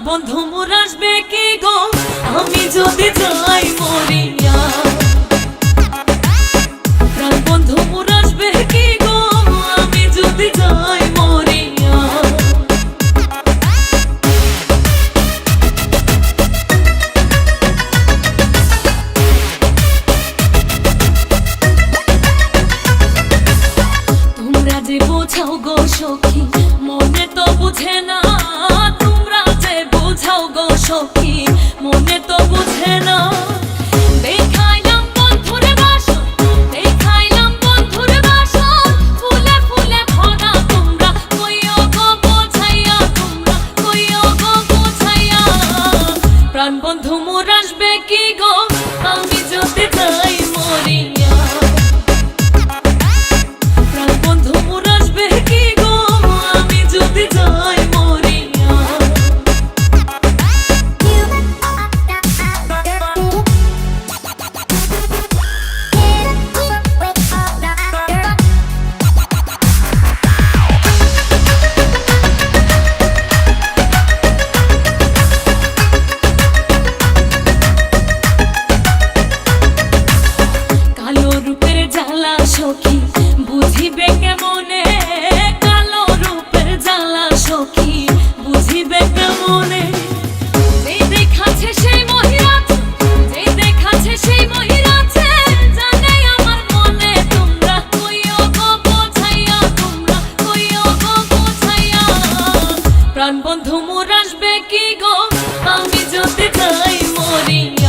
বন্ধু মোর আসবে কি গো আমি যদি যাই মরিয়া। প্রাণ বন্ধু মোর আসবে কি গো আমি যদি যাই মরিয়া। তোমরা যে বোঝাও গো সখী মনে তো বুঝে না, তোমরা যে বোঝাও গো সখী মনে তো বুঝে না। দেখাইলাম বন্ধুর বাসন, দেখাইলাম বন্ধুর বাসন, ফুলে ফুলে ভরা তোমরা কইও গো বোঝাইয়া, তোমরা কইও গো বোঝাইয়া। প্রাণ বন্ধু মোর আসবে কি গো আমি যদি যাই মরিয়া। প্রাণ বন্ধু মোর আসবে কি গো আমি যদি যাই মরিয়া। কালো রূপের জ্বালা সখী বুঝিবে কেমনে, কালো রূপের জ্বালা সখী বুঝিবে কেমনে। যে দেখাচ্ছে সেই মহিলাছে, যে দেখাচ্ছে সেই মহিলাছে, জানে আমার মনে তোমরা কইও গো বোঝাইয়া, তোমরা কইও গো বোঝাইয়া। প্রাণ বন্ধু মোর আসবে কি গো আমি যদি যাই মরিয়া।